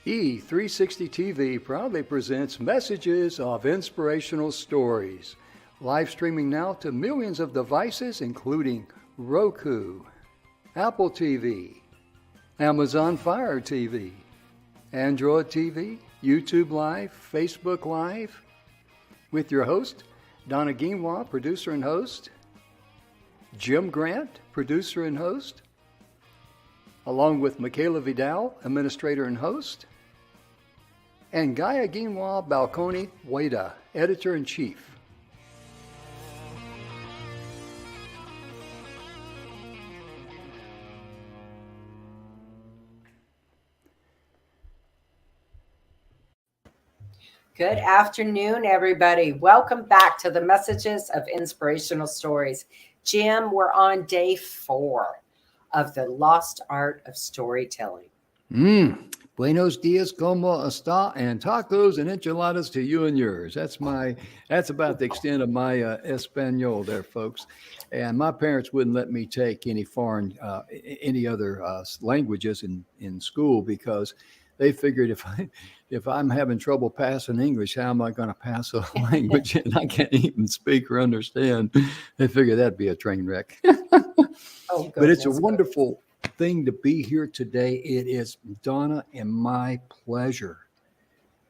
E360 TV proudly presents messages of inspirational stories. Live streaming now to millions of devices, including Roku, Apple TV, Amazon Fire TV, Android TV, YouTube Live, Facebook Live, with your host, Donna, producer and host, Jim Grant, producer and host, along with Michaela Vidal, administrator and host, and Gaia Ginwa Balconi Wada, editor-in-chief. Good afternoon, everybody. Welcome back to the Messages of Inspirational Stories. Jim, we're on day 4 of the Lost Art of Storytelling. Buenos dias, como está, and tacos and enchiladas to you and yours. That's about the extent of my Espanol there, folks. And my parents wouldn't let me take any other languages in school because they figured if I'm having trouble passing English, how am I going to pass a language and I can't even speak or understand? They figured that'd be a train wreck. But it's a wonderful thing to be here today. It is, Donna, and my pleasure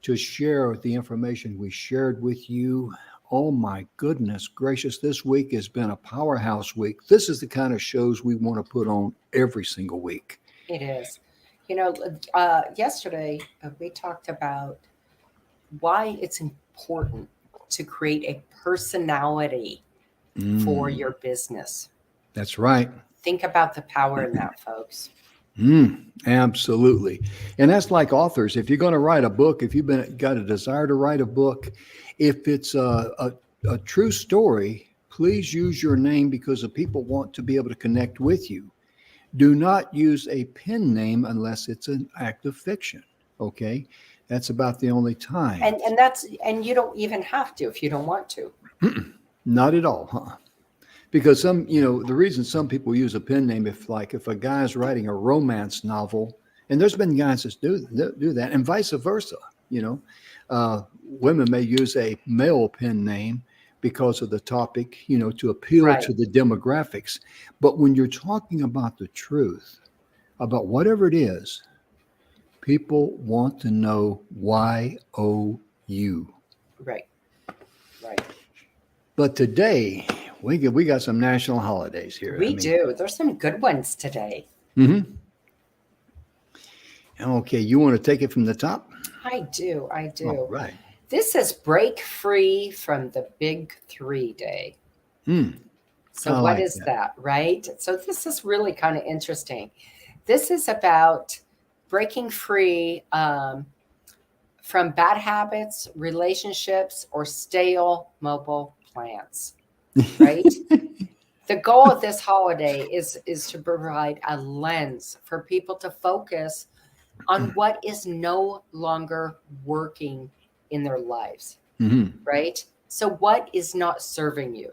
to share the information we shared with you. Oh my goodness gracious, this week has been a powerhouse week. This is the kind of shows we want to put on every single week. It is. You know, yesterday we talked about why it's important to create a personality for your business. That's right. Think about the power in that, folks. Absolutely. And that's like authors. If you're going to write a book, if you've got a desire to write a book, if it's a true story, please use your name because the people want to be able to connect with you. Do not use a pen name unless it's an act of fiction. Okay. That's about the only time. And you don't even have to if you don't want to. Not at all, huh? Because the reason some people use a pen name, if a guy's writing a romance novel, and there's been guys that do that, and vice versa, women may use a male pen name because of the topic, to appeal to the demographics. But when you're talking about the truth, about whatever it is, people want to know YOU. Right. But today, we got some national holidays here. We do. There's some good ones today. Okay, you want to take it from the top? I do. All right. This is Break Free from the Big 3 Day. So what is that, right? So this is really kind of interesting. This is about breaking free from bad habits, relationships, or stale mobile plans, right? The goal of this holiday is to provide a lens for people to focus on what is no longer working in their lives, right? So what is not serving you?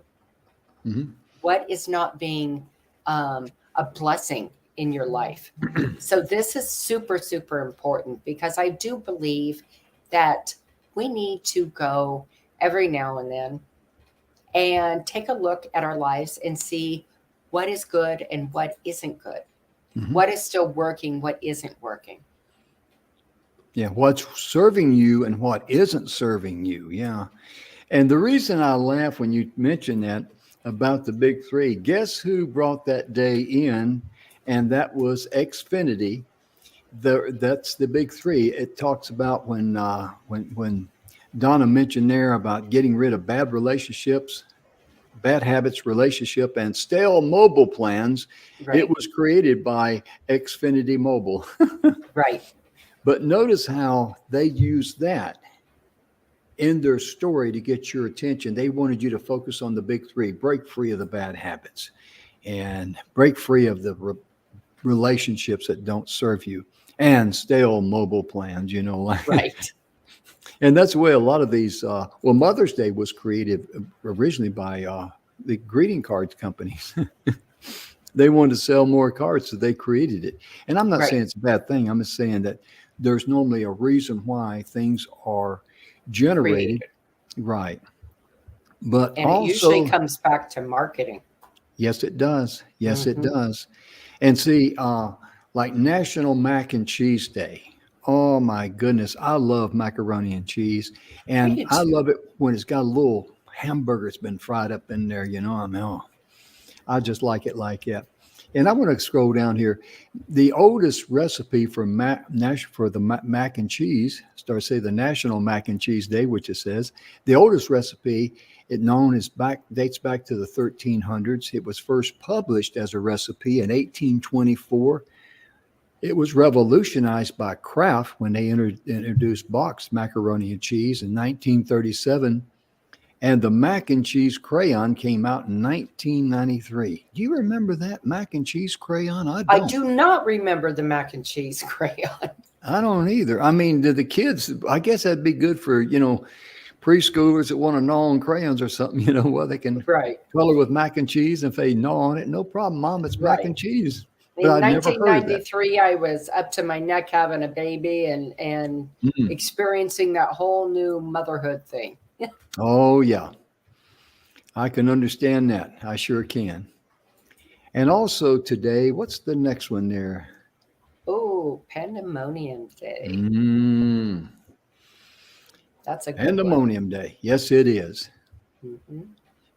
What is not being a blessing in your life? So this is super, super important because I do believe that we need to go every now and then and take a look at our lives and see what is good and what isn't good. What is still working, what isn't working. Yeah, what's serving you and what isn't serving you. Yeah. And the reason I laugh when you mention that about the big 3, guess who brought that day in? And that was Xfinity. That's the big 3. It talks about when Donna mentioned there about getting rid of bad relationships, bad habits, relationship, and stale mobile plans. Right. It was created by Xfinity Mobile. Right. But notice how they used that in their story to get your attention. They wanted you to focus on the big 3, break free of the bad habits and break free of the relationships that don't serve you and stale mobile plans, Right. And that's the way a lot of these, Mother's Day was created originally by the greeting cards companies. They wanted to sell more cards, so they created it. And I'm not saying it's a bad thing. I'm just saying that there's normally a reason why things are generated. Created. Right. But And it usually also, comes back to marketing. yes, it does. Yes, it Hmm. does. And see, like National Mac and Cheese Day. Oh my goodness, I love macaroni and cheese, I and do I too. love it when it's got a little hamburger that's been fried up in there. You know, I mean, oh, I just like it like that. And I want to scroll down here. The oldest recipe for mac and cheese, start say the National Mac and Cheese Day, which it says the oldest recipe it known as dates back to the 1300s. It was first published as a recipe in 1824. It was revolutionized by Kraft when they introduced boxed macaroni and cheese in 1937, and the mac and cheese crayon came out in 1993. Do you remember that mac and cheese crayon? I I don't. do not remember the mac and cheese crayon. I don't either. I mean, the kids, I guess that'd be good for, preschoolers that want to gnaw on crayons or something, well, they can Right, color with mac and cheese. And if they gnaw on it, no problem, Mom, it's mac right. and cheese. But In I'd never heard of that. 1993, I was up to my neck having a baby and Mm. experiencing that whole new motherhood thing. Oh, yeah. I can understand that. I sure can. And also today, what's the next one there? Oh, Pandemonium Day. Mm, That's a good one. Pandemonium Day. Yes, it is. Hmm.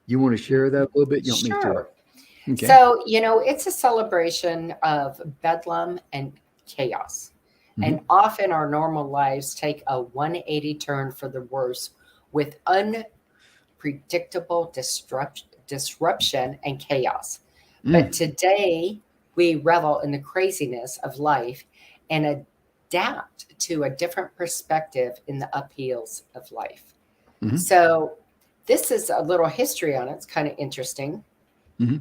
You want to share that a little bit? You want me to? Sure. Okay. So, it's a celebration of bedlam and chaos. Hmm. And often our normal lives take a 180 turn for the worse with unpredictable disruption and chaos. But Mm, today we revel in the craziness of life and adapt to a different perspective in the upheavals of life. hmm. So, this is a little history on it. It's kind of interesting. Hmm.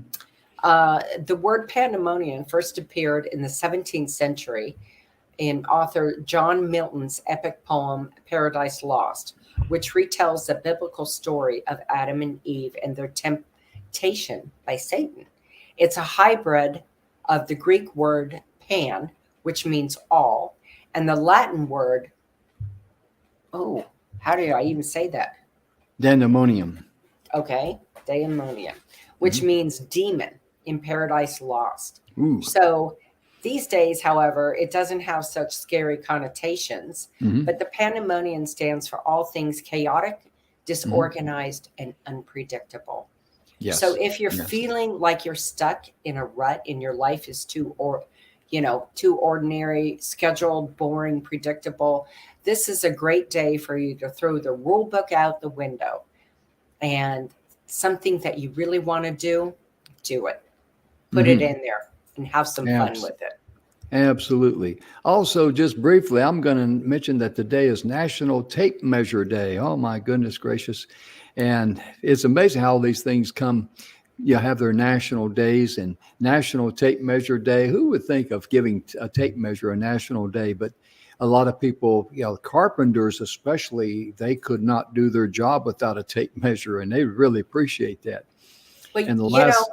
The word pandemonium first appeared in the 17th century in author John Milton's epic poem Paradise Lost, which retells the biblical story of Adam and Eve and their temptation by Satan. It's a hybrid of the Greek word pan, which means all, and the Latin word, oh, how do I even say that? Dandemonium. Okay, daemonium, which Hmm. means demon in Paradise Lost. Ooh. So these days, however, it doesn't have such scary connotations, Hmm. but the pandemonium stands for all things chaotic, Hmm. disorganized, and unpredictable. So Yes. if you're Yes. feeling like you're stuck in a rut and your life is too ordinary, scheduled, boring, predictable, this is a great day for you to throw the rule book out the window and something that you really want to do it. Put it Hmm. in there and have some fun with it. Absolutely. Also, just briefly, I'm going to mention that today is National Tape Measure Day. Oh, my goodness gracious. And it's amazing how these things come. You have their national days and National Tape Measure Day. Who would think of giving a tape measure a national day? But a lot of people, carpenters especially, they could not do their job without a tape measure, and they really appreciate that. But And the last,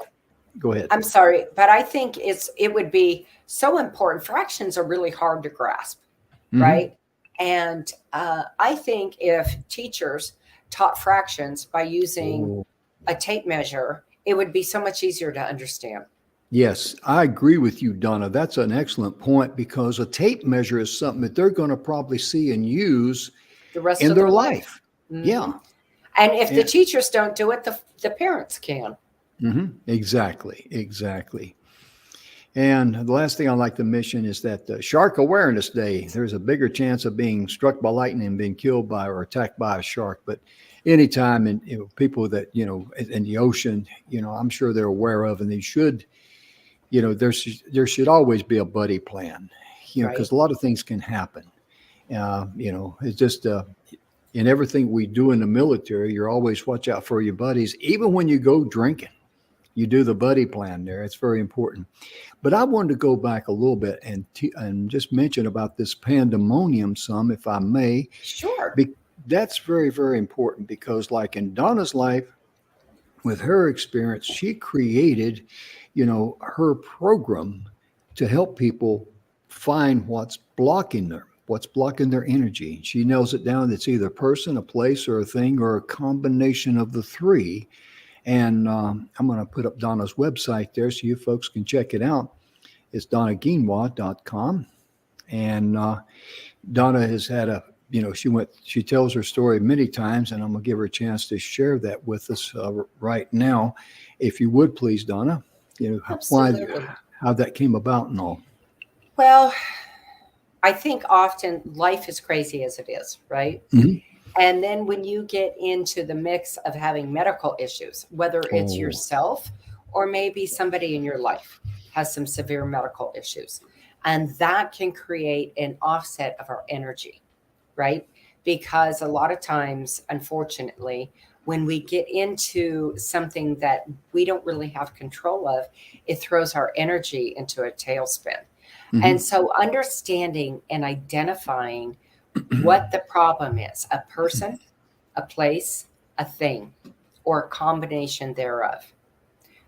go ahead. I'm sorry, but I think it would be so important. Fractions are really hard to grasp, Hmm. right? And I think if teachers taught fractions by using Oh, a tape measure, it would be so much easier to understand. yes, I agree with you, Donna. That's an excellent point because a tape measure is something that they're going to probably see and use The rest in of their their life. life. Hmm. Yeah. And if the And, teachers don't do it, the parents can. exactly. Exactly. And the last thing I'd like to mention is that Shark Awareness Day, there's a bigger chance of being struck by lightning and being killed by or attacked by a shark. But anytime, and people that, in the ocean, I'm sure they're aware of, and they should, there should always be a buddy plan, because Right. a lot of things can happen. It's just in everything we do in the military, you're always watch out for your buddies. Even when you go drinking, you do the buddy plan there. It's very important. But I wanted to go back a little bit and just mention about this pandemonium some, if I may. Sure. Be, that's very, very important because, like in Donna's life, with her experience, she created, her program to help people find what's blocking them, what's blocking their energy. She nails it down. It's either a person, a place, or a thing, or a combination of the three. And I'm going to put up Donna's website there so you folks can check it out. It's donnaguinois.com. And Donna has had she tells her story many times, and I'm going to give her a chance to share that with us right now. If you would, please, Donna, how that came about and all. Well, I think often life is crazy as it is, right? Mm-hmm. And then when you get into the mix of having medical issues, whether it's yourself or maybe somebody in your life has some severe medical issues, and that can create an offset of our energy, right? Because a lot of times, unfortunately, when we get into something that we don't really have control of, it throws our energy into a tailspin. Mm-hmm. And so understanding and identifying what the problem is, a person, a place, a thing, or a combination thereof,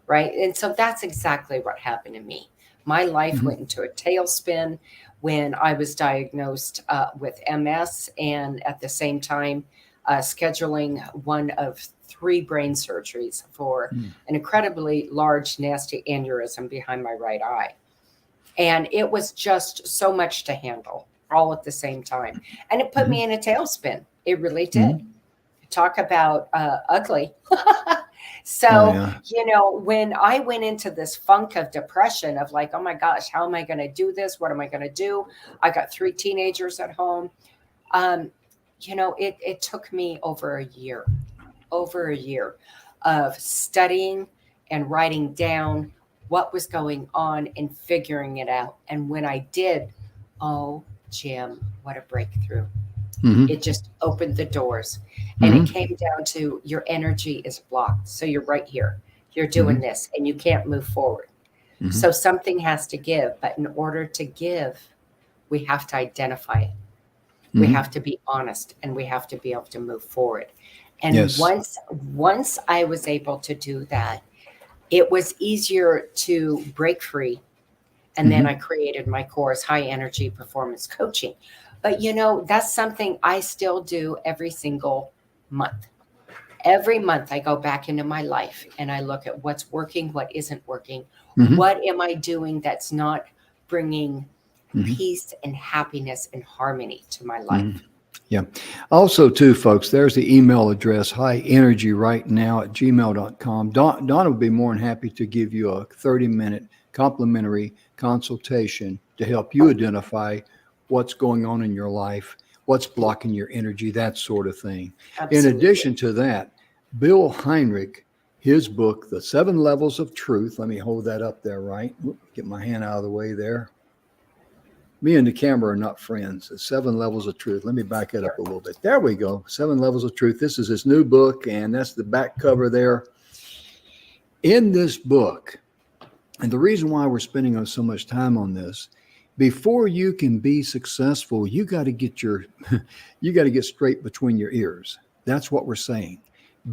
right? And so that's exactly what happened to me. My life went into a tailspin when I was diagnosed with MS, and at the same time, scheduling one of 3 brain surgeries for an incredibly large, nasty aneurysm behind my right eye. And it was just so much to handle all at the same time. And it put me in a tailspin. It really did. Talk about ugly. So, when I went into this funk of depression of like, oh my gosh, how am I going to do this? What am I going to do? I got 3 teenagers at home. It took me over a year of studying and writing down what was going on and figuring it out. And when I did, oh, Jim, what a breakthrough. It just opened the doors. And it came down to your energy is blocked. So you're right here. You're doing this and you can't move forward. So something has to give. But in order to give, we have to identify it. We have to be honest and we have to be able to move forward. And once I was able to do that, it was easier to break free. And then I created my course, High Energy Performance Coaching. But, that's something I still do every single month. Every month I go back into my life and I look at what's working, what isn't working. What am I doing that's not bringing peace and happiness and harmony to my life? Yeah. Also, too, folks, there's the email address, highenergyrightnow@gmail.com. Donna would be more than happy to give you a 30-minute complimentary consultation to help you identify what's going on in your life, what's blocking your energy, that sort of thing. Absolutely. In addition to that, Bill Heinrich, his book, The 7 Levels of Truth. Let me hold that up there, right? Get my hand out of the way there. Me and the camera are not friends. The 7 Levels of Truth. Let me back it up a little bit. There we go. 7 Levels of Truth. This is his new book, and that's the back cover there. In this book, and the reason why we're spending so much time on this, before you can be successful, you got to get straight between your ears. That's what we're saying.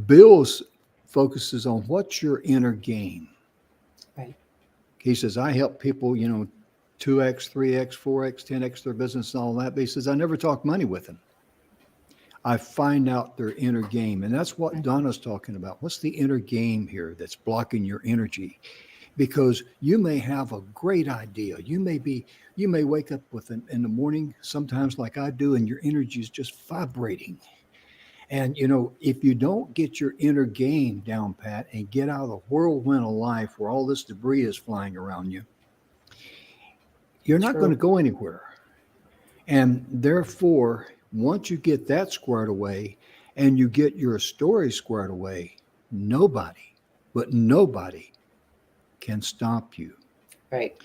Bill's focuses on what's your inner game. Right. He says, I help people, 2x, 3x, 4x, 10x their business and all that. But he says, I never talk money with them. I find out their inner game. And that's what Donna's talking about. What's the inner game here that's blocking your energy? Because you may have a great idea. You may wake up with in the morning, sometimes like I do, and your energy is just vibrating. And, if you don't get your inner game down pat and get out of the whirlwind of life where all this debris is flying around you, you're not going to go anywhere. And therefore, once you get that squared away and you get your story squared away, nobody can stop you. Right.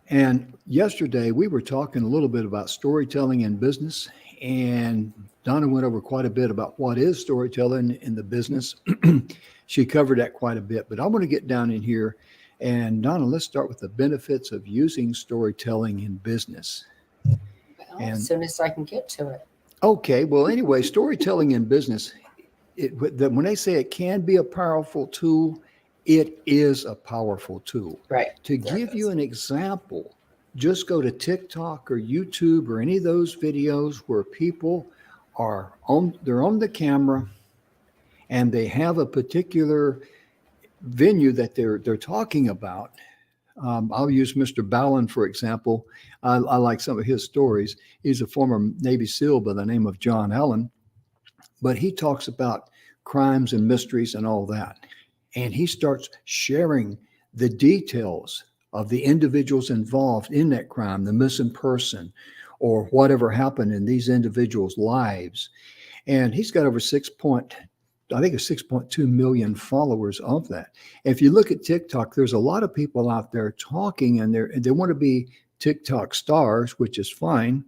And yesterday we were talking a little bit about storytelling in business, and Donna went over quite a bit about what is storytelling in the business. She covered that quite a bit, but I want to get down in here. And Donna, let's start with the benefits of using storytelling in business. Well, as soon as I can get to it. Okay. Well, anyway, storytelling in business, when they say it can be a powerful tool, it is a powerful tool. Right. To give you an example, just go to TikTok or YouTube or any of those videos where people they're on the camera and they have a particular venue that they're talking about. I'll use Mr. Ballin, for example. I like some of his stories. He's a former Navy SEAL by the name of John Allen, but he talks about crimes and mysteries and all that. And he starts sharing the details of the individuals involved in that crime, the missing person, or whatever happened in these individuals' lives. And he's got over 6.2 million followers of that. If you look at TikTok, there's a lot of people out there talking, and they want to be TikTok stars, which is fine.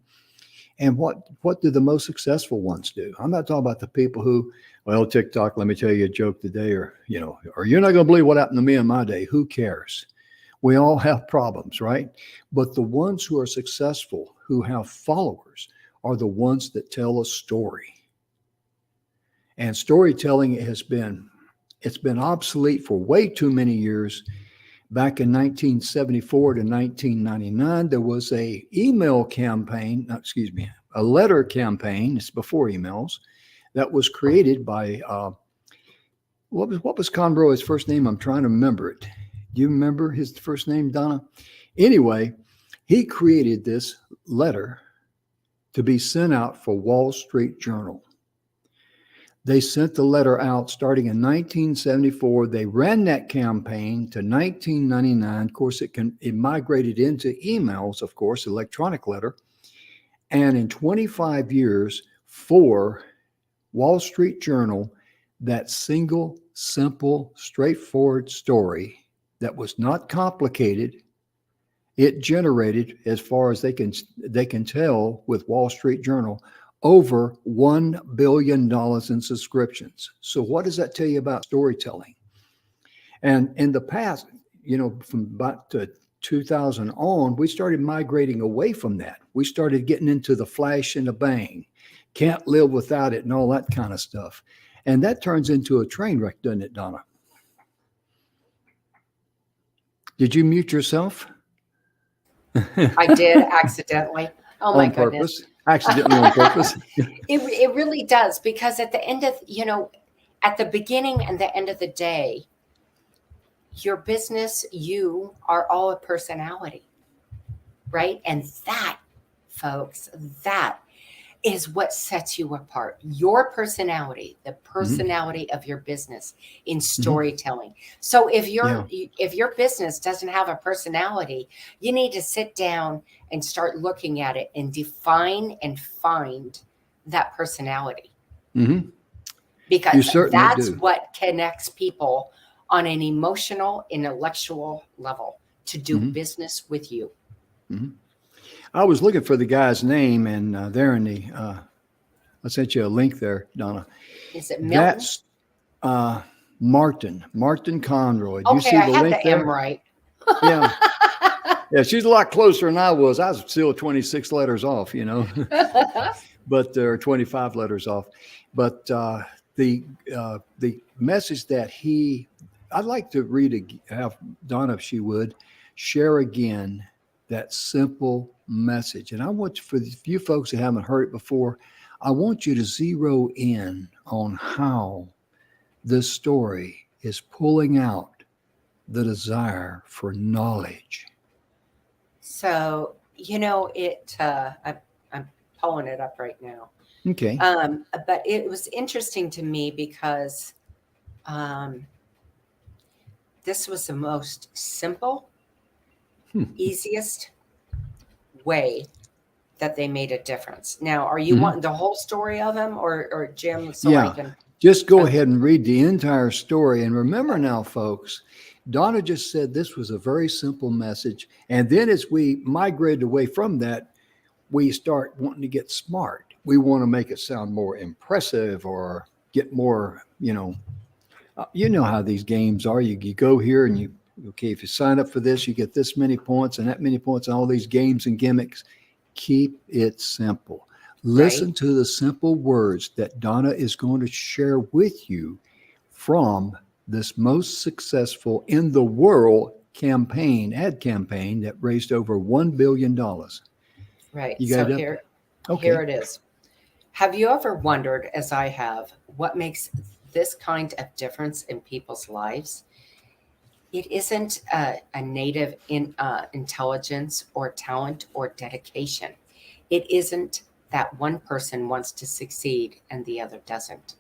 And what do the most successful ones do? I'm not talking about the people who, well, TikTok, let me tell you a joke today, or you're not going to believe what happened to me in my day. Who cares? We all have problems, right? But the ones who are successful, who have followers, are the ones that tell a story. And storytelling it's been obsolete for way too many years. Back in 1974 to 1999, there was a letter campaign. It's before emails, that was created by what was Conroy's first name? I'm trying to remember it. Do you remember his first name, Donna? Anyway, he created this letter to be sent out for Wall Street Journal. They sent the letter out starting in 1974. They ran that campaign to 1999. Of course, it migrated into emails, of course, electronic letter. And in 25 years, for Wall Street Journal, that single, simple, straightforward story that was not complicated, it generated, as far as they can tell with Wall Street Journal, over $1 billion in subscriptions. So what does that tell you about storytelling? And in the past, from about 2000 on, we started migrating away from that. We started getting into the flash and the bang, can't live without it and all that kind of stuff. And that turns into a train wreck, doesn't it, Donna? Did you mute yourself? I did accidentally. Oh my goodness. Accidentally on purpose. It really does, because at the end of, at the beginning and the end of the day, your business, you are all a personality, right? And that, folks, that is what sets you apart. Your personality, the personality of your business in storytelling. So if your business doesn't have a personality, you need to sit down and start looking at it and define and find that personality. Because that's what connects people on an emotional, intellectual level to do business with you. I was looking for the guy's name, and there in the, I sent you a link there, Donna. Is it Milton? That's Martin Conroy. Do you see the link there? I had the M right. Yeah. Yeah, she's a lot closer than I was. I was still 26 letters off, but there are 25 letters off. But the message that I'd like to have Donna, if she would, share again that simple message. And I want, for you folks who haven't heard it before, I want you to zero in on how this story is pulling out the desire for knowledge. So, I'm pulling it up right now. Okay. But it was interesting to me because this was the most simple, easiest way that they made a difference. Now, are you wanting the whole story of them or Jim? Just go ahead and read the entire story. And remember now, folks, Donna just said this was a very simple message. And then as we migrated away from that, we start wanting to get smart. We want to make it sound more impressive or get more, you know how these games are. You go here and if you sign up for this, you get this many points and that many points and all these games and gimmicks. Keep it simple. Listen to the simple words that Donna is going to share with you from this most successful in the world ad campaign that raised over $1 billion. Right. You So got it? here it is. Have you ever wondered, as I have, what makes this kind of difference in people's lives? It isn't a native intelligence or talent or dedication. It isn't that one person wants to succeed and the other doesn't.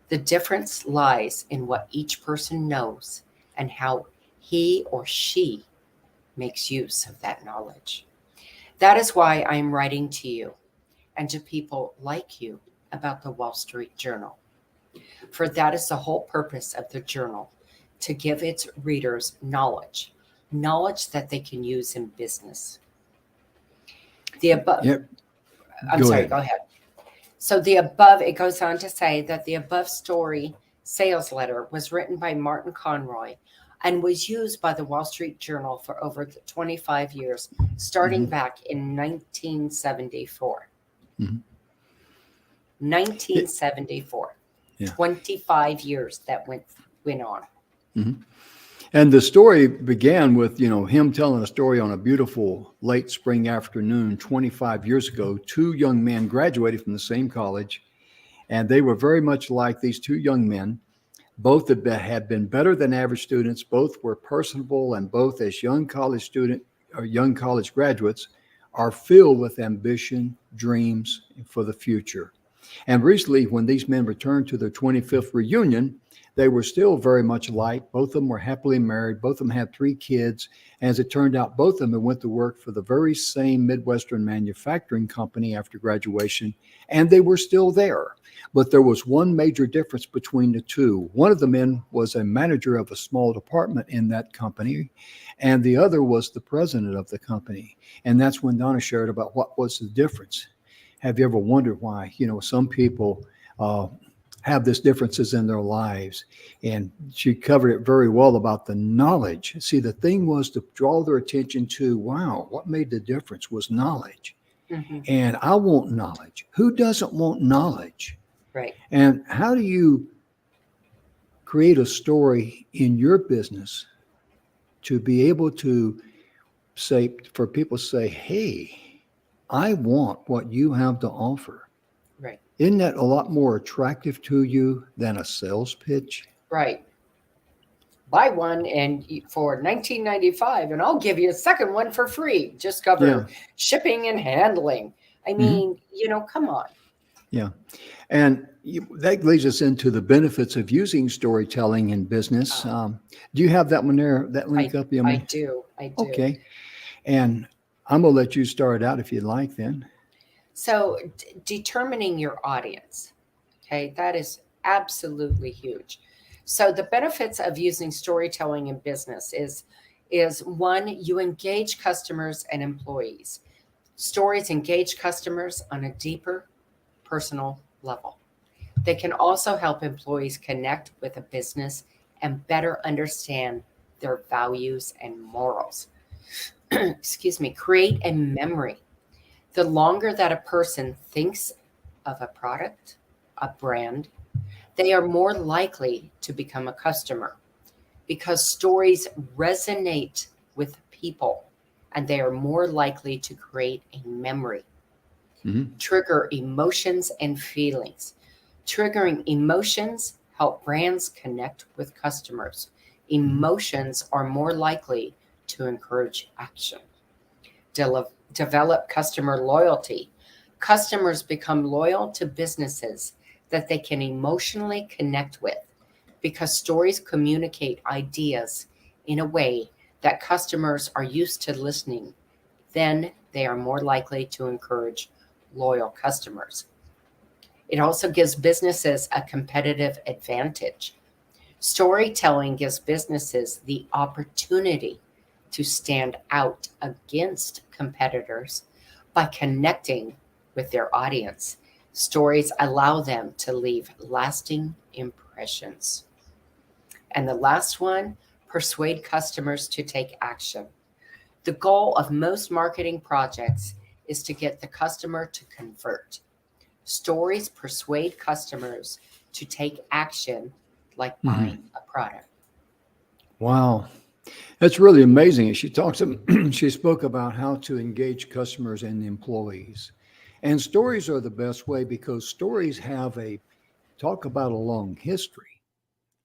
The difference lies in what each person knows and how he or she makes use of that knowledge. That is why I am writing to you and to people like you about the Wall Street Journal. For that is the whole purpose of the journal, to give its readers knowledge that they can use in business. The above, Yep. go ahead. So it goes on to say that the above story sales letter was written by Martin Conroy and was used by the Wall Street Journal for over 25 years, starting back in 1974. 1974. 25 years that went on. And the story began with, him telling a story on a beautiful late spring afternoon 25 years ago. Two young men graduated from the same college, and they were very much like these two young men. Both had been better than average students. Both were personable, and both as young college graduates are filled with ambition, dreams for the future. And recently, when these men returned to their 25th reunion, they were still very much alike. Both of them were happily married. Both of them had 3 kids. As it turned out, both of them went to work for the very same Midwestern manufacturing company after graduation, and they were still there. But there was one major difference between the two. One of the men was a manager of a small department in that company, and the other was the president of the company. And that's when Donna shared about what was the difference. Have you ever wondered why, some people have these differences in their lives? And she covered it very well about the knowledge. See, the thing was to draw their attention to, wow, what made the difference was knowledge. And I want knowledge. Who doesn't want knowledge? Right. And how do you create a story in your business to be able to say, for people to say, hey, I want what you have to offer. Right. Isn't that a lot more attractive to you than a sales pitch? Right. Buy one and for $19.95, and I'll give you a second one for free. Just cover shipping and handling. I mean, come on. Yeah. And that leads us into the benefits of using storytelling in business. Do you have that one there, that link up? I do. Okay. And I'm going to let you start out if you'd like then. So determining your audience, okay, that is absolutely huge. So the benefits of using storytelling in business is one, you engage customers and employees. Stories engage customers on a deeper personal level. They can also help employees connect with a business and better understand their values and morals. Create a memory. The longer that a person thinks of a product, a brand, they are more likely to become a customer because stories resonate with people and they are more likely to create a memory. Trigger emotions and feelings. Triggering emotions help brands connect with customers. Emotions are more likely to encourage action. Develop customer loyalty. Customers become loyal to businesses that they can emotionally connect with because stories communicate ideas in a way that customers are used to listening. Then they are more likely to encourage loyal customers. It also gives businesses a competitive advantage. Storytelling gives businesses the opportunity to stand out against competitors by connecting with their audience. Stories allow them to leave lasting impressions. And the last one, persuade customers to take action. The goal of most marketing projects is to get the customer to convert. Stories persuade customers to take action like buying a product. Wow. That's really amazing. She spoke about how to engage customers and employees. And stories are the best way because stories talk about a long history.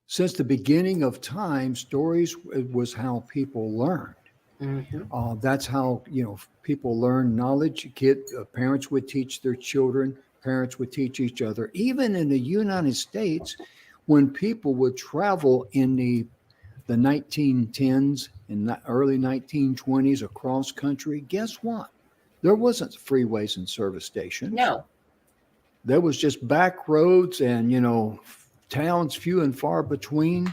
Since the beginning of time, stories was how people learned. Mm-hmm. That's how people learn knowledge. Parents would teach their children. Parents would teach each other. Even in the United States, when people would travel in the 1910s and the early 1920s across country, guess what? There wasn't freeways and service stations. No. There was just back roads and towns few and far between.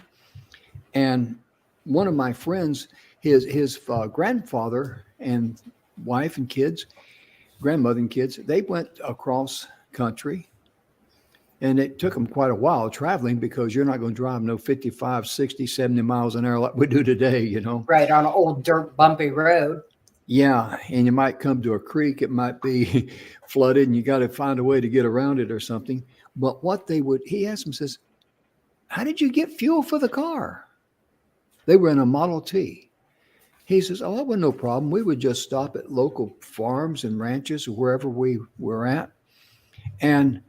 And one of my friends, his grandfather and wife and kids, grandmother and kids, they went across country. And it took them quite a while traveling because you're not going to drive no 55, 60, 70 miles an hour like we do today, Right, on an old dirt bumpy road. Yeah, and you might come to a creek, it might be flooded, and you got to find a way to get around it or something. But he asked him, says, how did you get fuel for the car? They were in a Model T. He says, oh, that was no problem. We would just stop at local farms and ranches or wherever we were at. And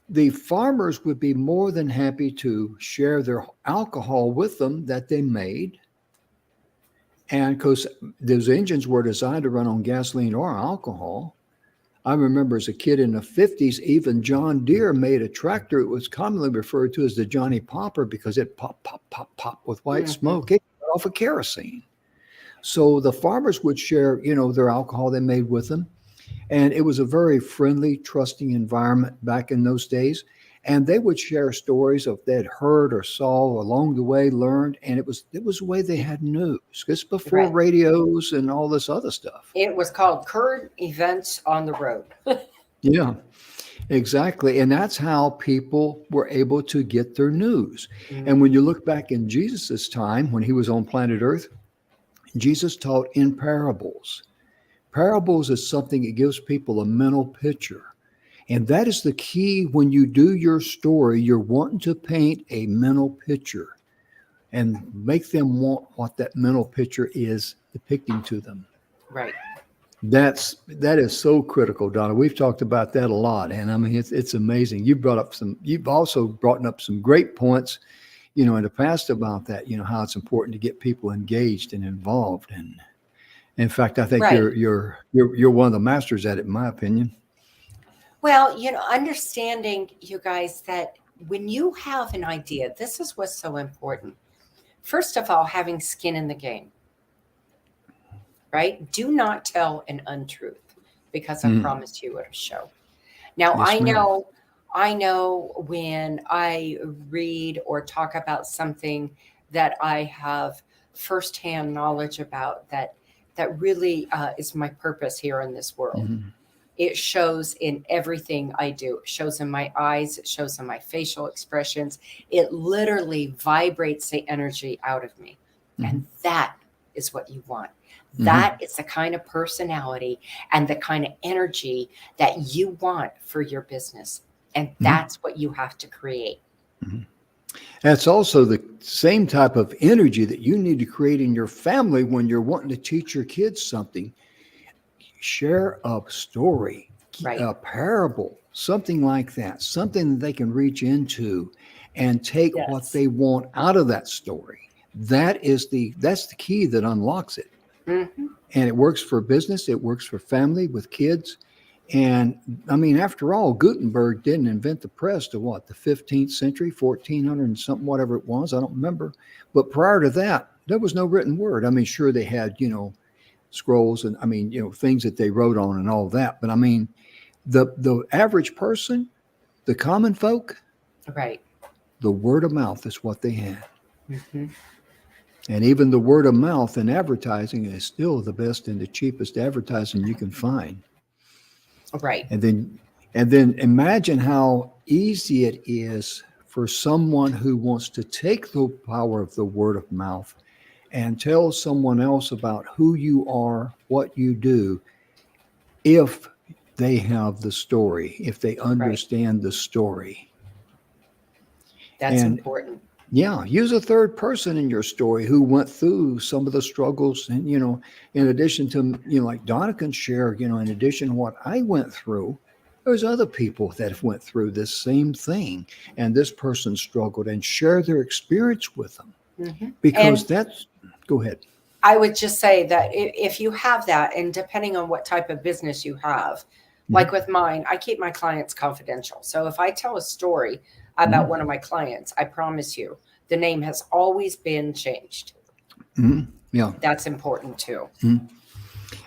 the farmers would be more than happy to share their alcohol with them that they made. And because those engines were designed to run on gasoline or alcohol. I remember as a kid in the 50s, even John Deere made a tractor. It was commonly referred to as the Johnny Popper because it pop, pop, pop, pop with white smoke. It got off of kerosene. So the farmers would share, their alcohol they made with them. And it was a very friendly, trusting environment back in those days. And they would share stories of they'd heard or saw along the way, learned, and it was the way they had news. This before radios and all this other stuff. It was called current events on the road. Yeah, exactly. And that's how people were able to get their news. Mm-hmm. And when you look back in Jesus's time, when he was on planet Earth, Jesus taught in parables. Parables is something that gives people a mental picture. And that is the key when you do your story. You're wanting to paint a mental picture and make them want what that mental picture is depicting to them. Right. That is so critical, Donna. We've talked about that a lot. And I mean, it's amazing. You've also brought up some great points, in the past about that, how it's important to get people engaged and involved. And in fact, I think you're one of the masters at it, in my opinion. Well, understanding, you guys, that when you have an idea, this is what's so important. First of all, having skin in the game, right? Do not tell an untruth because I promise you it'll show. Now, yes, I know when I read or talk about something that I have firsthand knowledge about that really is my purpose here in this world. Mm-hmm. It shows in everything I do. It shows in my eyes. It shows in my facial expressions. It literally vibrates the energy out of me. Mm-hmm. And that is what you want. Mm-hmm. That is the kind of personality and the kind of energy that you want for your business. And that's what you have to create. Mm-hmm. That's also the same type of energy that you need to create in your family when you're wanting to teach your kids something. Share a story, a parable, something like that, something that they can reach into and take what they want out of that story. That's the key that unlocks it. Mm-hmm. And it works for business. It works for family with kids. And I mean, after all, Gutenberg didn't invent the press to the 15th century, 1400 and something, whatever it was. I don't remember. But prior to that, there was no written word. I mean, sure, they had, scrolls and things that they wrote on and all that. But I mean, the average person, the common folk, right? The word of mouth is what they had. Mm-hmm. And even the word of mouth in advertising is still the best and the cheapest advertising you can find. Right. And then imagine how easy it is for someone who wants to take the power of the word of mouth and tell someone else about who you are, what you do, if they have the story, if they understand the story. That's important. Yeah, use a third person in your story who went through some of the struggles. And, in addition to, like Donna can share, in addition to what I went through, there's other people that have went through this same thing. And this person struggled, and share their experience with them. Mm-hmm. Because go ahead. I would just say that if you have that, and depending on what type of business you have, like with mine, I keep my clients confidential. So if I tell a story about one of my clients, I promise you, the name has always been changed. Yeah. That's important too.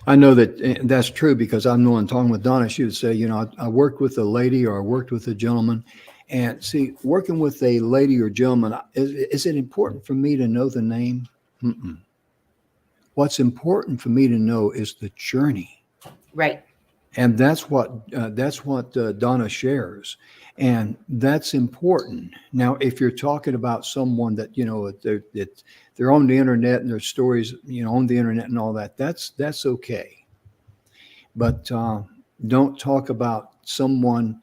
I know that's true, because I'm the one talking with Donna. She would say, I worked with a lady, or I worked with a gentleman. And see, working with a lady or gentleman, is it important for me to know the name? Mm-mm. What's important for me to know is the journey. Right. And that's what Donna shares. And that's important. Now, if you're talking about someone that, they're on the internet and their stories, on the internet and all that, that's okay. But don't talk about someone,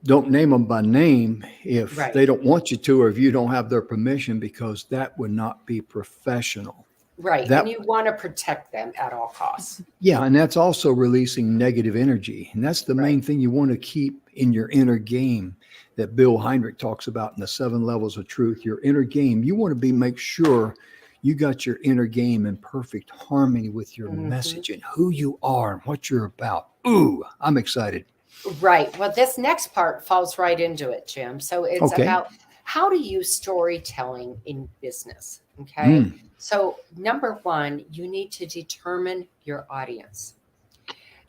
don't name them by name if they don't want you to, or if you don't have their permission, because that would not be professional. Right. And you want to protect them at all costs. Yeah. And that's also releasing negative energy. And that's the main thing you want to keep in your inner game that Bill Heinrich talks about in the 7 levels of truth. Your inner game, you want to make sure you got your inner game in perfect harmony with your message and who you are and what you're about. Ooh, I'm excited. Right. Well, this next part falls right into it, Jim. So it's about how to use storytelling in business. Okay. So number 1, you need to determine your audience.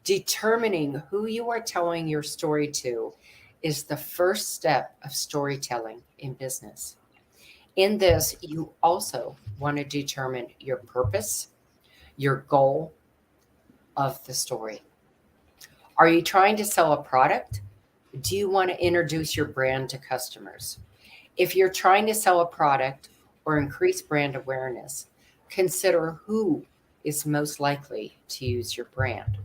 Determining who you are telling your story to is the first step of storytelling in business. In this, you also want to determine your purpose, your goal of the story. Are you trying to sell a product? Do you want to introduce your brand to customers? If you're trying to sell a product or increase brand awareness, consider who is most likely to use your brand.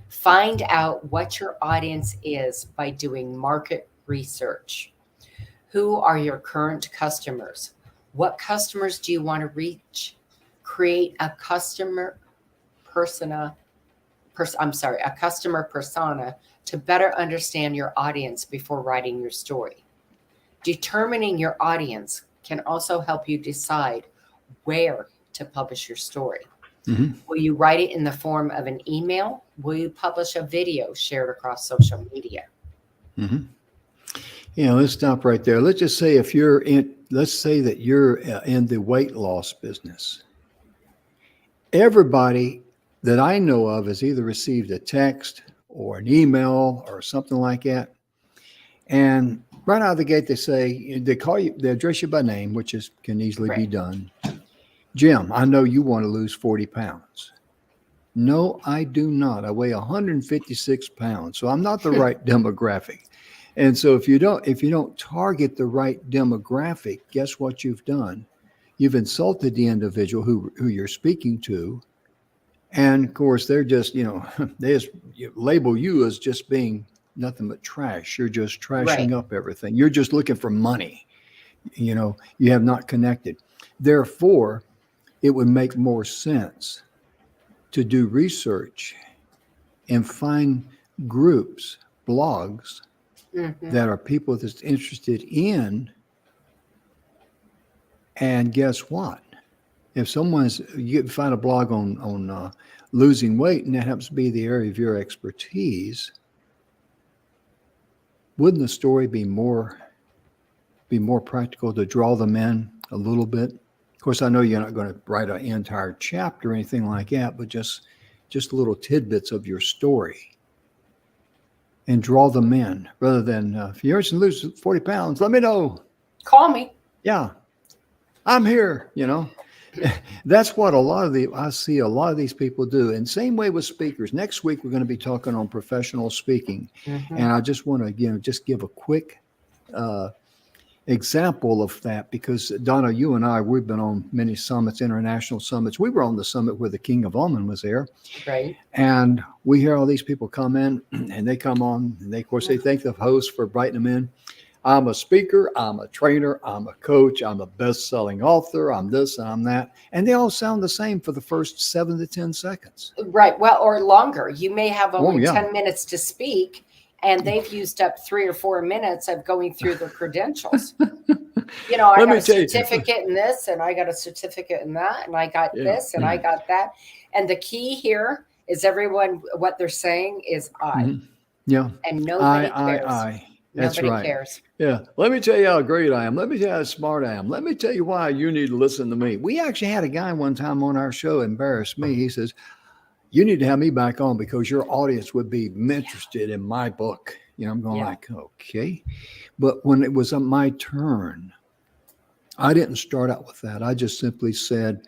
Find out what your audience is by doing market research. Who are your current customers? What customers do you want to reach? Create a customer persona to better understand your audience before writing your story. Determining your audience can also help you decide where to publish your story. Will you write it in the form of an email? Will you publish a video shared across social media? Let's stop right there. Let's just say let's say that you're in the weight loss business. Everybody that I know of has either received a text or an email or something like that. And right out of the gate, they call you, they address you by name, which can easily be done. Jim, I know you want to lose 40 pounds. No, I do not. I weigh 156 pounds. So I'm not the right demographic. And so if you don't target the right demographic, guess what you've done? You've insulted the individual who you're speaking to. And of course, they're just, they just label you as just being nothing but trash. You're just trashing up everything. You're just looking for money. You have not connected. Therefore, it would make more sense to do research and find groups, blogs that are people that's interested in. And guess what? If you find a blog on losing weight, and that happens to be the area of your expertise, wouldn't the story be more practical to draw them in a little bit? Of course, I know you're not going to write an entire chapter or anything like that, but just little tidbits of your story and draw them in, rather than if you're interested in losing 40 pounds, let me know. Call me. Yeah, I'm here. That's what I see a lot of these people do. And same way with speakers. Next week, we're going to be talking on professional speaking. And I just want to, just give a quick example of that, because Donna, you and I, we've been on many summits, international summits. We were on the summit where the King of Oman was there. Right. And we hear all these people come in, and they come on, and of course, they thank the host for inviting them in. I'm a speaker, I'm a trainer, I'm a coach, I'm a best-selling author, I'm this and I'm that. And they all sound the same for the first 7 to 10 seconds. Right. Well, or longer. You may have only yeah. 10 minutes to speak, and they've used up 3 or 4 minutes of going through their credentials. I got a certificate in this, and I got a certificate in that, and I got this, and I got that. And the key here is everyone, what they're saying is I. Mm-hmm. Yeah. And nobody cares. I. That's nobody right. cares. Yeah. Let me tell you how great I am. Let me tell you how smart I am. Let me tell you why you need to listen to me. We actually had a guy one time on our show embarrass me. He says, you need to have me back on because your audience would be interested in my book. I'm going like, okay. But when it was my turn, I didn't start out with that. I just simply said,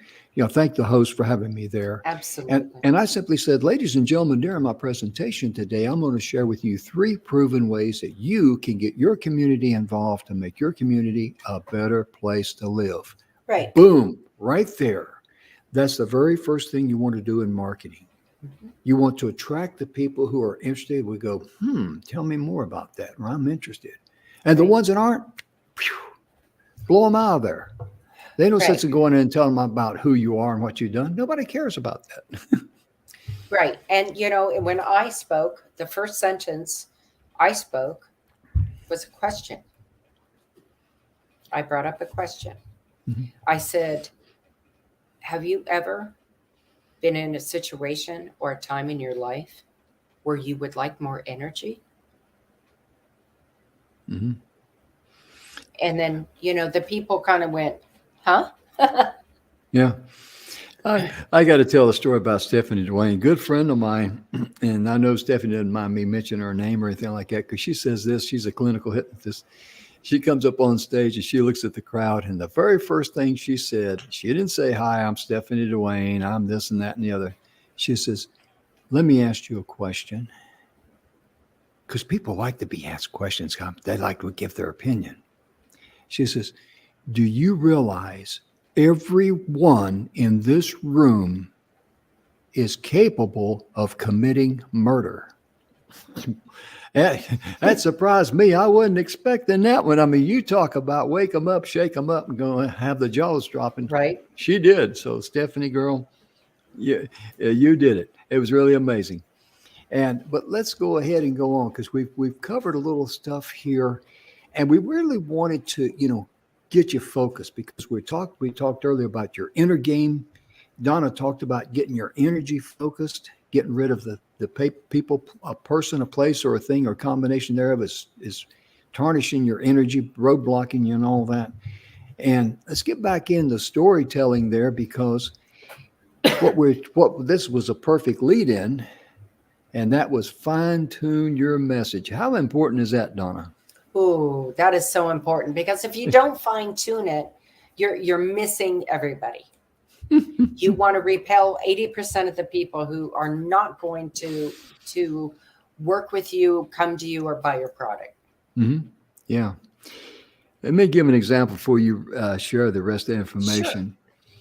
thank the host for having me there. Absolutely. And I simply said, ladies and gentlemen, during my presentation today, I'm going to share with you 3 proven ways that you can get your community involved to make your community a better place to live. Right. Boom, right there. That's the very first thing you want to do in marketing. Mm-hmm. You want to attract the people who are interested. We go, tell me more about that. Or I'm interested. And the ones that aren't, blow them out of there. They no sense in going in and telling them about who you are and what you've done. Nobody cares about that. Right. And, when I spoke, the first sentence I spoke was a question. I brought up a question. Mm-hmm. I said, have you ever been in a situation or a time in your life where you would like more energy? Mm-hmm. And then, the people kind of went, huh? Yeah. I got to tell a story about Stephanie Dwayne, good friend of mine. And I know Stephanie doesn't mind me mentioning her name or anything like that because she says this. She's a clinical hypnotist. She comes up on stage and she looks at the crowd. And the very first thing she said, she didn't say, hi, I'm Stephanie Dwayne. I'm this and that and the other. She says, let me ask you a question. Because people like to be asked questions. They like to give their opinion. She says, do you realize everyone in this room is capable of committing murder? That surprised me. I wasn't expecting that one. I mean, you talk about wake them up, shake them up, and go have the jaws dropping. Right. She did. So, Stephanie, girl, you did it. It was really amazing. But let's go ahead and go on because we've covered a little stuff here. And we really wanted to, get you focused because we talked earlier about your inner game. Donna talked about getting your energy focused, getting rid of the people, a person, a place, or a thing, or a combination thereof is tarnishing your energy, roadblocking you and all that. And let's get back into storytelling there because this was a perfect lead in, and that was fine tune your message. How important is that, Donna? Oh, that is so important because if you don't fine tune it, you're missing everybody. You want to repel 80% of the people who are not going to work with you, come to you, or buy your product. Mm-hmm. Yeah. Let me give an example before you share the rest of the information. Sure.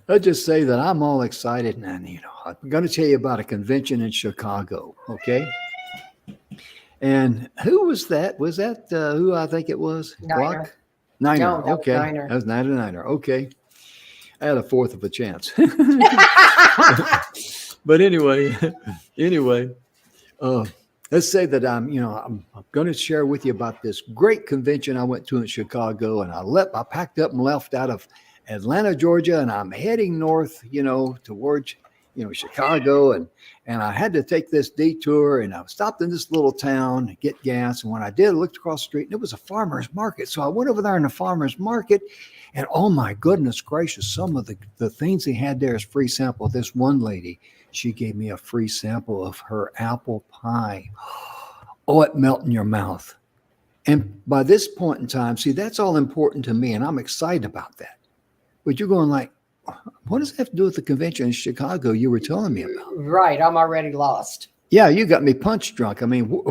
Let's just say that I'm all excited and I'm going to tell you about a convention in Chicago. Okay. And who was that? Was that who I think it was? Niner. Niner. No, okay. Niner. That was Niner. Okay. I had a fourth of a chance. But anyway, let's say that I'm going to share with you about this great convention I went to in Chicago, and I packed up and left out of Atlanta, Georgia, and I'm heading north, towards Chicago, and I had to take this detour, and I stopped in this little town to get gas. And when I did, I looked across the street, and it was a farmer's market. So I went over there in the farmer's market, and oh my goodness gracious, some of the things they had there is free sample. This one lady, she gave me a free sample of her apple pie. Oh, it melted in your mouth. And by this point in time, see, that's all important to me, and I'm excited about that. But you're going like, what does that have to do with the convention in Chicago you were telling me about? Right. I'm already lost. Yeah, you got me punch drunk. I mean,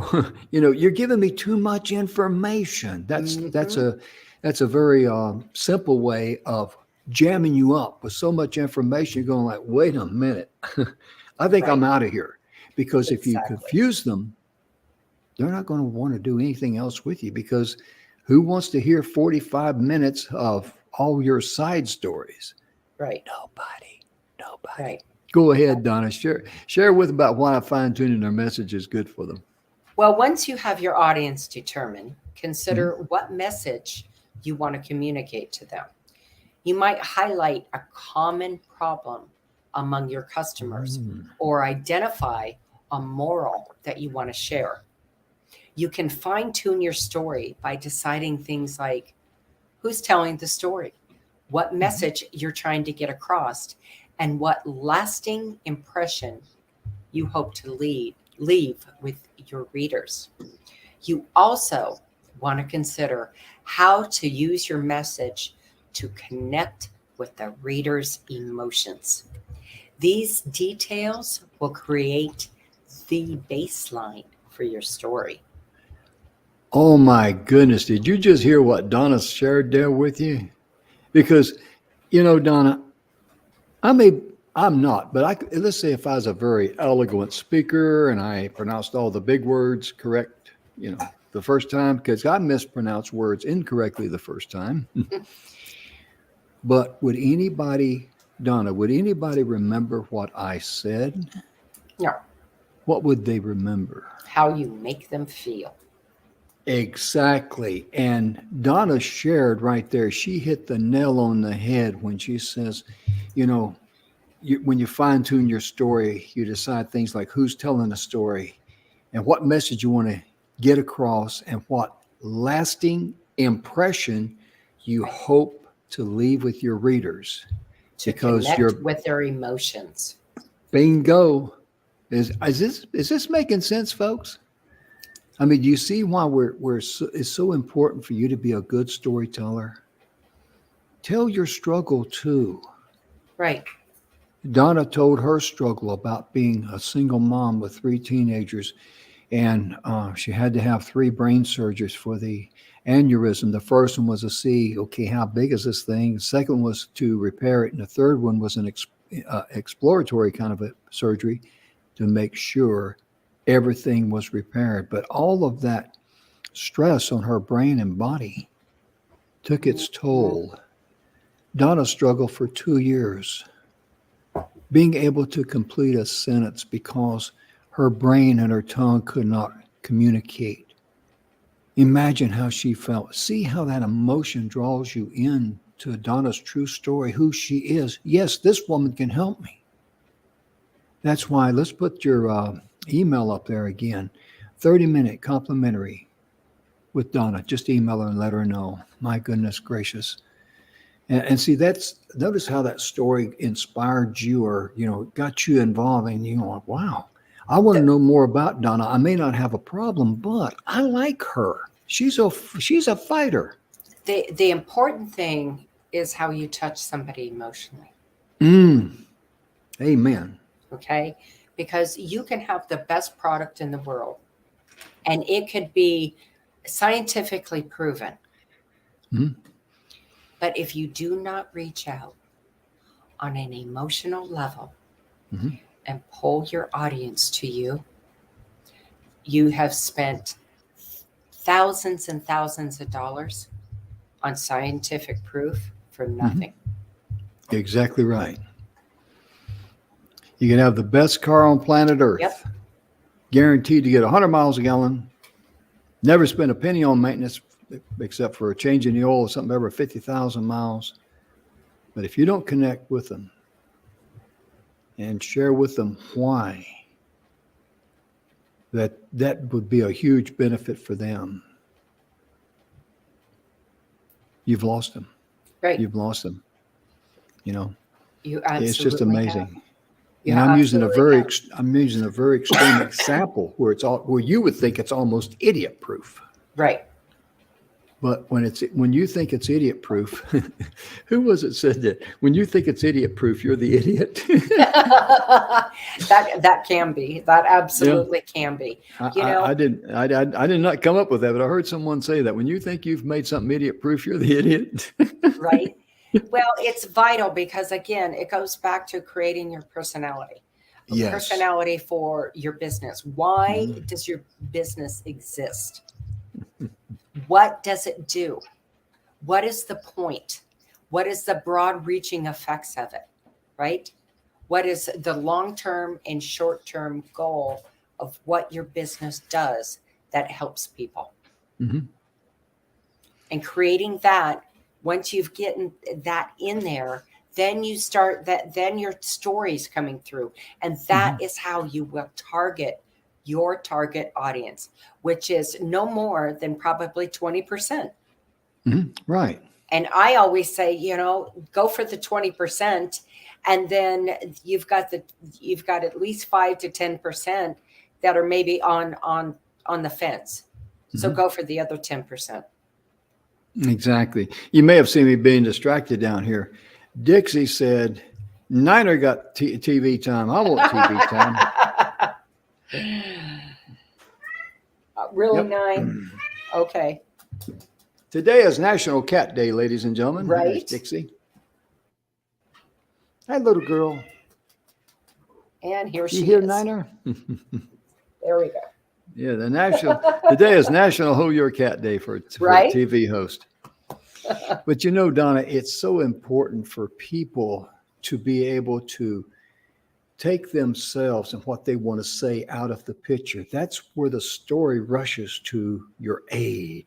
you're giving me too much information. That's a very simple way of jamming you up with so much information. You're going like, wait a minute. I think I'm out of here. Because if you confuse them, they're not going to want to do anything else with you because Who wants to hear 45 minutes of all your side stories? Right. Nobody. Right. Go ahead, Donna. Share with them about why fine-tuning their message is good for them. Well, once you have your audience determined, consider Mm-hmm. what message you want to communicate to them. You might highlight a common problem among your customers or identify a moral that you want to share. You can fine-tune your story by deciding things like who's telling the story, what message you're trying to get across, and what lasting impression you hope to leave with your readers. You also want to consider how to use your message to connect with the reader's emotions. These details will create the baseline for your story. Oh my goodness. Did you just hear what Donna shared there with you? Because, Donna, I'm not, but let's say if I was a very eloquent speaker and I pronounced all the big words correct, the first time, because I mispronounced words incorrectly the first time. But Donna, would anybody remember what I said? No. What would they remember? How you make them feel. Exactly. And Donna shared right there, she hit the nail on the head when she says, when you fine tune your story, you decide things like who's telling the story and what message you want to get across and what lasting impression you hope to leave with your readers. To Because connect with their emotions. Bingo. Is this making sense, folks? I mean, do you see why it's so important for you to be a good storyteller? Tell your struggle too. Right. Donna told her struggle about being a single mom with 3 teenagers, and she had to have 3 brain surgeries for the aneurysm. The first one was to see, okay, how big is this thing? The second was to repair it, and the third one was an exploratory kind of a surgery to make sure everything was repaired. But all of that stress on her brain and body took its toll. Donna struggled for 2 years being able to complete a sentence because her brain and her tongue could not communicate. Imagine how she felt. See how that emotion draws you in to Donna's true story, who she is. Yes, this woman can help me. That's why let's put your email up there again. 30-minute complimentary with Donna. Just email her and let her know. My goodness gracious. And see, notice how that story inspired you or, got you involved and you go, wow, I want to know more about Donna. I may not have a problem, but I like her. She's a fighter. The important thing is how you touch somebody emotionally. Amen. Okay? Because you can have the best product in the world and it could be scientifically proven. But if you do not reach out on an emotional level and pull your audience to you, you have spent thousands and thousands of dollars on scientific proof for nothing. Exactly right. You can have the best car on planet Earth, guaranteed to get 100 miles a gallon, never spend a penny on maintenance except for changing the oil or something every 50,000 miles. But if you don't connect with them and share with them why, that would be a huge benefit for them. You've lost them. Right. You've lost them. You absolutely it's just amazing. Have. And I'm using a very extreme example where you would think it's almost idiot proof. Right. But when you think it's idiot proof, who was it said that when you think it's idiot proof, you're the idiot? that can be. That absolutely can be. I did not come up with that, but I heard someone say that when you think you've made something idiot proof, you're the idiot. Right. Well, it's vital because again, it goes back to creating your personality. Yes. Personality for your business. Why does your business exist? what does it do? What is the point? What is the broad reaching effects of it, right? What is the long-term and short-term goal of what your business does that helps people? Mm-hmm. And creating that, once you've gotten that in there, then you start that, then your story's coming through. And that is how you will target your target audience, which is no more than probably 20%. Right. And I always say, go for the 20%, and then you've got at least 5 to 10% that are maybe on the fence. So go for the other 10%. Exactly. You may have seen me being distracted down here. Dixie said, Niner got TV time. I want TV time. Really, Nine? Okay. Today is National Cat Day, ladies and gentlemen. Right. There's Dixie. Hi, little girl. And here she is. You hear, Niner? There we go. Yeah, today is National Hold Your Cat Day for a TV host. But Donna, it's so important for people to be able to take themselves and what they want to say out of the picture. That's where the story rushes to your aid.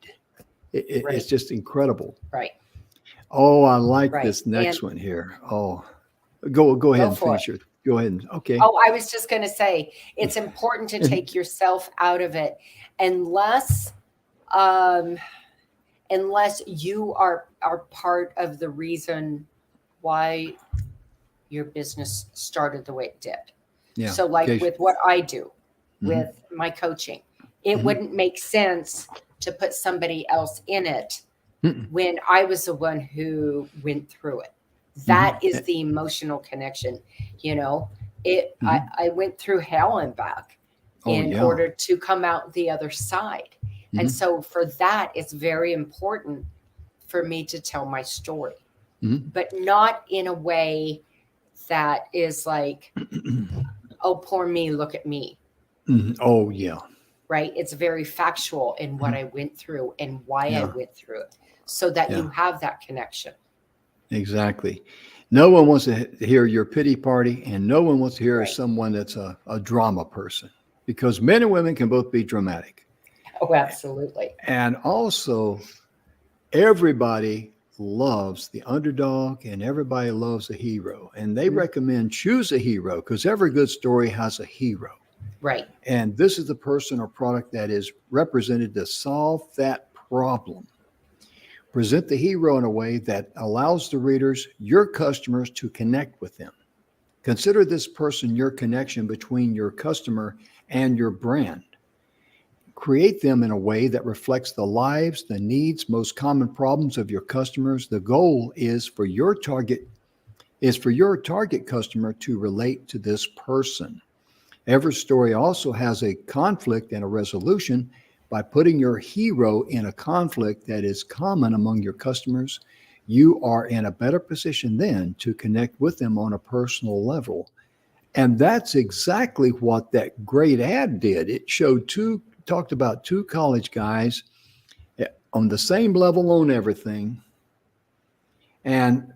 It's just incredible. Right. Oh, I like this next one here. Oh, go ahead and finish it. Go ahead. Okay. Oh, I was just going to say, it's important to take yourself out of it unless you are part of the reason why your business started the way it did. Yeah. So like with what I do with my coaching, it wouldn't make sense to put somebody else in it when I was the one who went through it. That is the emotional connection. I went through hell and back in order to come out the other side. And so for that, it's very important for me to tell my story, but not in a way that is like, oh, poor me, look at me. Oh, yeah. Right. It's very factual in what I went through and why I went through it, so that you have that connection. Exactly. No one wants to hear your pity party, and no one wants to hear someone that's a drama person, because men and women can both be dramatic. Oh, absolutely. And also, everybody loves the underdog and everybody loves a hero. And they recommend choose a hero, because every good story has a hero. Right. And this is the person or product that is represented to solve that problem. Present the hero in a way that allows the readers, your customers, to connect with them. Consider this person your connection between your customer and your brand. Create them in a way that reflects the lives, the needs, most common problems of your customers. The goal is for your target customer to relate to this person. Every story also has a conflict and a resolution. By putting your hero in a conflict that is common among your customers, you are in a better position then to connect with them on a personal level. And that's exactly what that great ad did. It talked about two college guys on the same level on everything. And,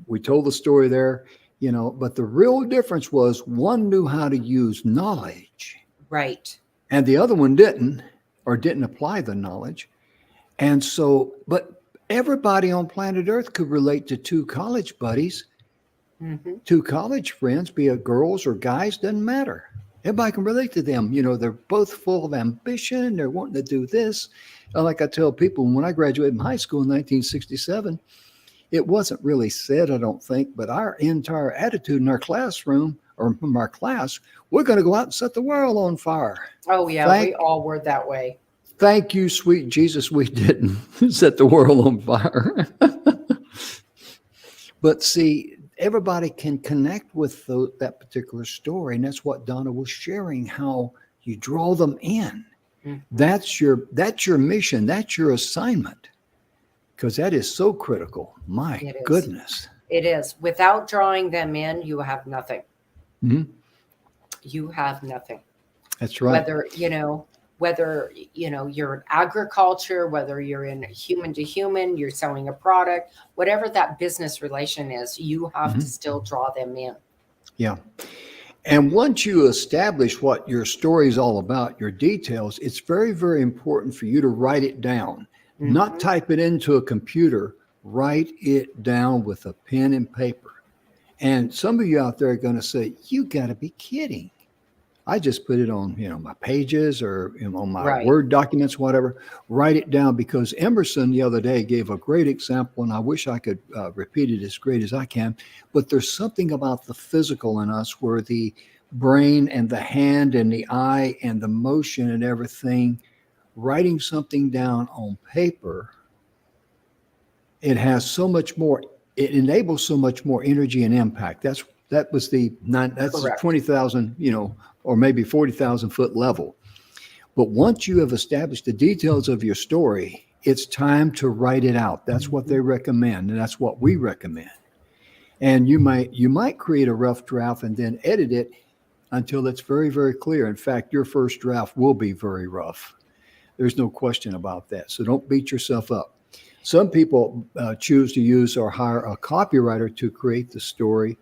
we told the story there, but the real difference was one knew how to use knowledge. Right. And the other one didn't apply the knowledge. And so, but everybody on planet Earth could relate to two college buddies, two college friends, be it girls or guys, doesn't matter. Everybody can relate to them. They're both full of ambition. They're wanting to do this. Like I tell people, when I graduated from high school in 1967, it wasn't really said, I don't think, but our entire attitude in our classroom or from our class, we're going to go out and set the world on fire. Oh, yeah, we all were that way. Thank you, sweet Jesus, we didn't set the world on fire. But see, everybody can connect with that particular story, and that's what Donna was sharing, how you draw them in. That's your mission, that's your assignment, because that is so critical. My goodness. It is. Without drawing them in, you have nothing. You have nothing. That's right. whether, you're in agriculture, whether you're in human to human, you're selling a product, whatever that business relation is, you have to still draw them in. Yeah. And once you establish what your story is all about, your details, it's very, very important for you to write it down, not type it into a computer, write it down with a pen and paper. And some of you out there are going to say, you got to be kidding. I just put it on, my pages or on my Word documents, whatever. Write it down, because Emerson the other day gave a great example, and I wish I could repeat it as great as I can. But there's something about the physical in us where the brain and the hand and the eye and the motion and everything, writing something down on paper, it has so much more. It enables so much more energy and impact. That's 20,000, or maybe 40,000 foot level. But once you have established the details of your story, it's time to write it out. That's what they recommend, and that's what we recommend. And you might create a rough draft and then edit it until it's very, very clear. In fact, your first draft will be very rough. There's no question about that. So don't beat yourself up. Some people choose to use or hire a copywriter to create the story.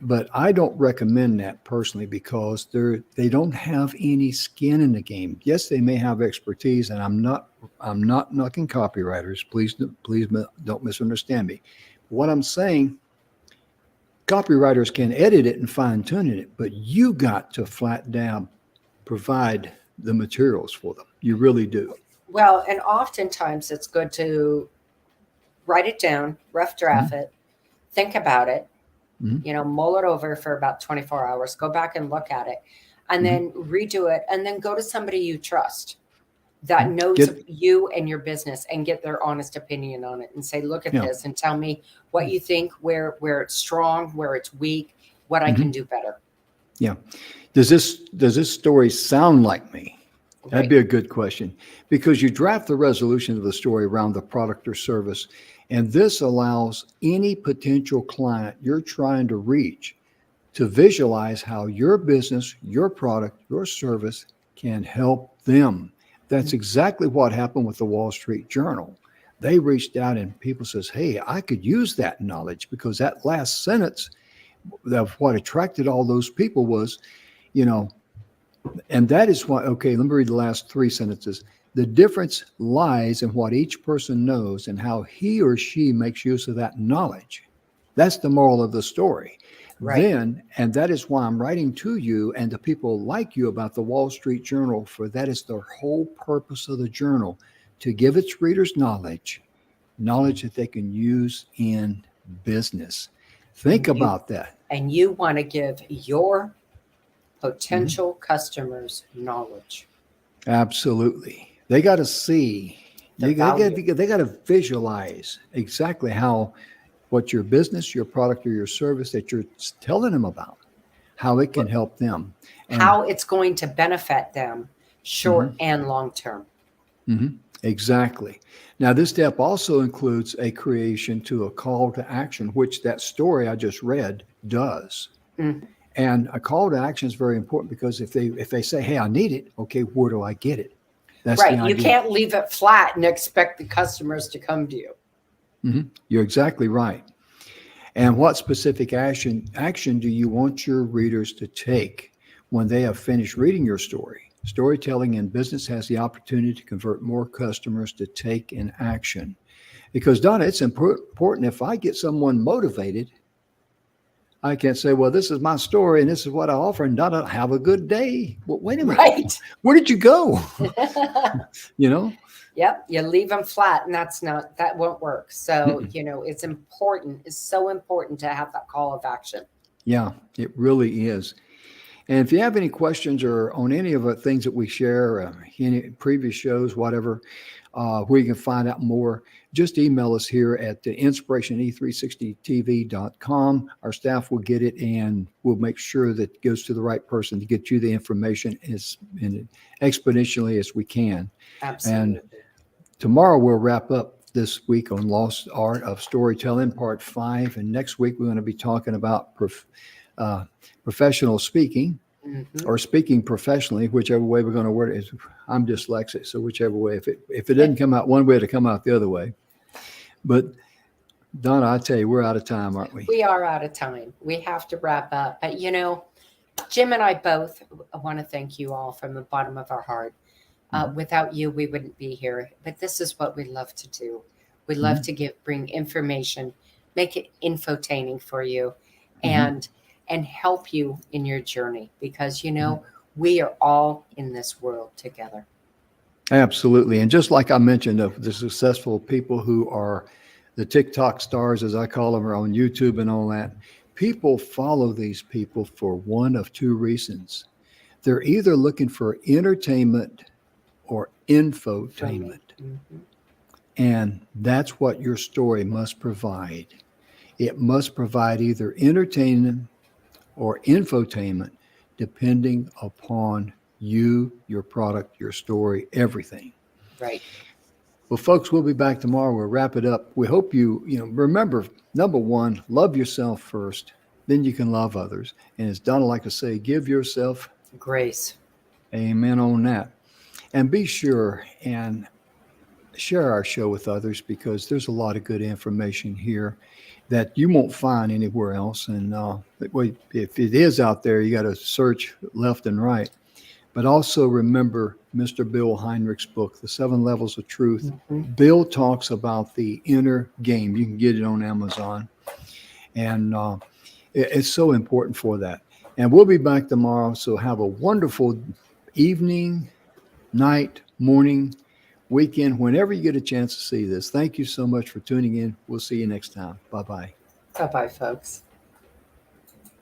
But I don't recommend that personally, because they don't have any skin in the game. Yes, they may have expertise, and I'm not knocking copywriters. Please don't misunderstand me. What I'm saying, copywriters can edit it and fine tune it, but you got to flat down provide the materials for them. You really do. Well, and oftentimes it's good to write it down, rough draft it, think about it. Mull it over for about 24 hours, go back and look at it, and then redo it, and then go to somebody you trust that knows you and your business, and get their honest opinion on it, and say, look at this and tell me what you think, where it's strong, where it's weak, what I can do better. Yeah. Does this story sound like me? That'd be a good question, because you draft the resolution of the story around the product or service. And this allows any potential client you're trying to reach to visualize how your business, your product, your service can help them. That's exactly what happened with the Wall Street Journal. They reached out and people says, hey, I could use that knowledge, because that last sentence of what attracted all those people was, and that is why, okay, let me read the last three sentences. The difference lies in what each person knows and how he or she makes use of that knowledge. That's the moral of the story. Then, and that is why I'm writing to you and to people like you about the Wall Street Journal, for that is the whole purpose of the journal, to give its readers knowledge that they can use in business. Think about that. And you want to give your potential customers knowledge. Absolutely. They got to see, they got to visualize exactly what your business, your product, or your service that you're telling them about, how it can help them. And how it's going to benefit them short and long term. Exactly. Now, this step also includes a creation to a call to action, which that story I just read does. And a call to action is very important, because if they say, hey, I need it, okay, where do I get it? That's the idea. You can't leave it flat and expect the customers to come to you. You're exactly right. And what specific action do you want your readers to take when they have finished reading your story? Storytelling in business has the opportunity to convert more customers to take an action. Because, Donna, it's important, if I get someone motivated, I can't say, well, this is my story and this is what I offer, and Donna, have a good day. Well, wait a minute. Right. Where did you go? Yep. You leave them flat, and that won't work. So, it's so important to have that call of action. Yeah, it really is. And if you have any questions or on any of the things that we share, any previous shows, whatever, where you can find out more, just email us here at inspiratione360tv.com. Our staff will get it, and we'll make sure that it goes to the right person to get you the information as exponentially as we can. Absolutely. And tomorrow we'll wrap up this week on Lost Art of Storytelling, Part 5. And next week we're going to be talking about professional speaking. or speaking professionally, whichever way we're going to word it. I'm dyslexic, so whichever way. If it didn't come out one way, it'll come out the other way. But Donna, I tell you, we're out of time, aren't we? We are out of time. We have to wrap up. But Jim and I both want to thank you all from the bottom of our heart. Without you, we wouldn't be here. But this is what we love to do. We love to bring information, make it infotaining for you, and help you in your journey, because we are all in this world together. Absolutely. And just like I mentioned, the successful people who are the TikTok stars, as I call them, are on YouTube and all that. People follow these people for one of two reasons. They're either looking for entertainment or infotainment. And that's what your story must provide. It must provide either entertainment or infotainment, depending upon you, your product, your story, everything. Right. Well, folks, we'll be back tomorrow. We'll wrap it up. We hope you remember, number one, love yourself first, then you can love others. And as Donna likes to say, give yourself grace. Amen on that. And be sure and share our show with others, because there's a lot of good information here that you won't find anywhere else. And if it is out there, you got to search left and right. But also remember Mr. Bill Heinrich's book, The 7 Levels of Truth. Bill talks about the inner game. You can get it on Amazon. And it's so important for that. And we'll be back tomorrow. So have a wonderful evening, night, morning, weekend, whenever you get a chance to see this. Thank you so much for tuning in. We'll see you next time. Bye-bye. Bye-bye, folks.